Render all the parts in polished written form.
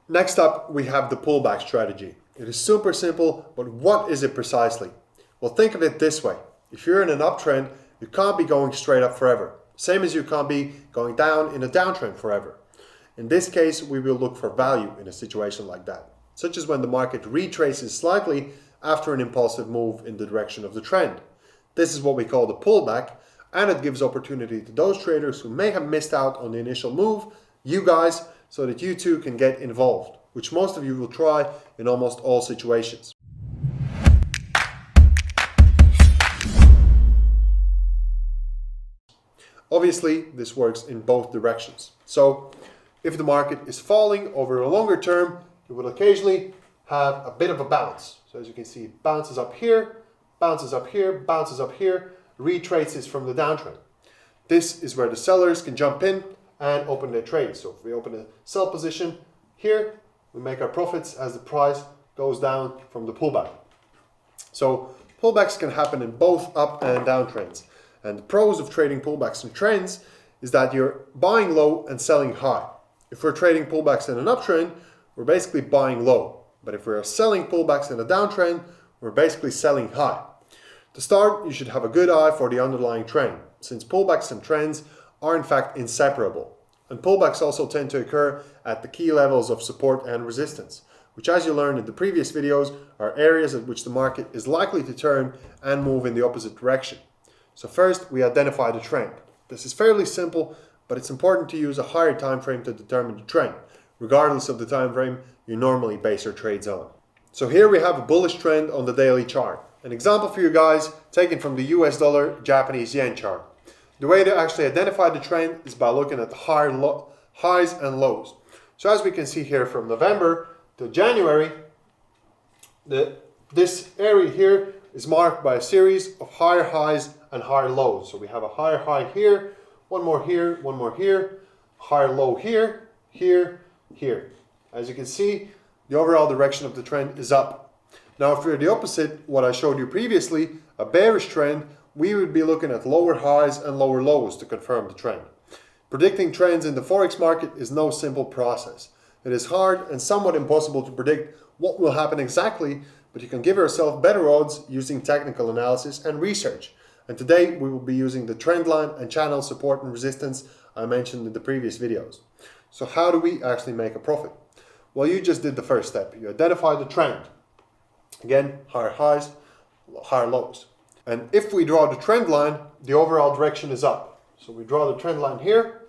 Next up, we have the pullback strategy. It is super simple, but what is it precisely? Well, think of it this way. If you're in an uptrend, you can't be going straight up forever. Same as you can't be going down in a downtrend forever. In this case, we will look for value in a situation like that, such as when the market retraces slightly after an impulsive move in the direction of the trend. This is what we call the pullback, and it gives opportunity to those traders who may have missed out on the initial move, you guys, so that you too can get involved, which most of you will try in almost all situations. Obviously, this works in both directions. So, if the market is falling over a longer term, you will occasionally have a bit of a bounce. So as you can see, it bounces up here, bounces up here, bounces up here, retraces from the downtrend. This is where the sellers can jump in and open their trades. So if we open a sell position here, we make our profits as the price goes down from the pullback. So pullbacks can happen in both up and down trends. And the pros of trading pullbacks and trends is that you're buying low and selling high. If we're trading pullbacks in an uptrend, we're basically buying low. But if we're selling pullbacks in a downtrend, we're basically selling high. To start, you should have a good eye for the underlying trend, since pullbacks and trends are in fact inseparable. And pullbacks also tend to occur at the key levels of support and resistance, which, as you learned in the previous videos, are areas at which the market is likely to turn and move in the opposite direction. So first, we identify the trend. This is fairly simple, but it's important to use a higher time frame to determine the trend, regardless of the time frame you normally base your trades on. So here we have a bullish trend on the daily chart. An example for you guys taken from the US dollar Japanese yen chart. The way to actually identify the trend is by looking at the highs and lows. So as we can see here from November to January, this area here is marked by a series of higher highs and higher lows. So we have a higher high here, one more here, one more here, higher low here, here, here. As you can see, the overall direction of the trend is up. Now, if we're the opposite, what I showed you previously, a bearish trend, we would be looking at lower highs and lower lows to confirm the trend. Predicting trends in the Forex market is no simple process. It is hard and somewhat impossible to predict what will happen exactly, but you can give yourself better odds using technical analysis and research. And today we will be using the trend line and channel support and resistance I mentioned in the previous videos. So how do we actually make a profit? Well, you just did the first step. You identify the trend. Again, higher highs, higher lows. And if we draw the trend line, the overall direction is up. So we draw the trend line here,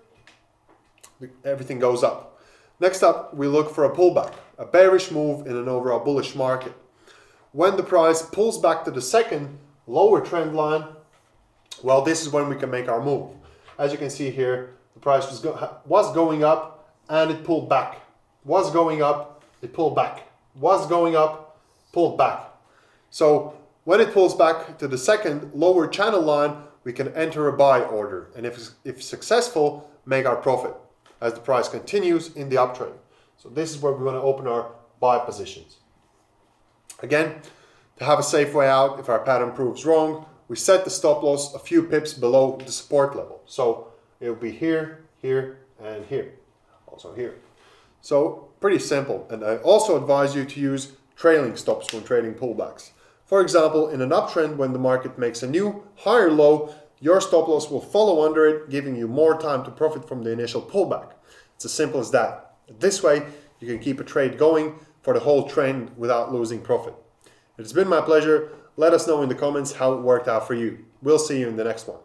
everything goes up. Next up, we look for a pullback, a bearish move in an overall bullish market. When the price pulls back to the second lower trend line, well, this is when we can make our move. As you can see here, the price was going up and it pulled back. Was going up, it pulled back. Was going up, pulled back. So when it pulls back to the second lower channel line, we can enter a buy order, and if successful, make our profit as the price continues in the uptrend. So this is where we want to open our buy positions. Again, to have a safe way out, if our pattern proves wrong, we set the stop loss a few pips below the support level. So it will be here, here, and here. Also here. So pretty simple. And I also advise you to use trailing stops when trading pullbacks. For example, in an uptrend, when the market makes a new higher low, your stop loss will follow under it, giving you more time to profit from the initial pullback. It's as simple as that. This way, you can keep a trade going for the whole trend without losing profit. It's been my pleasure. Let us know in the comments how it worked out for you. We'll see you in the next one.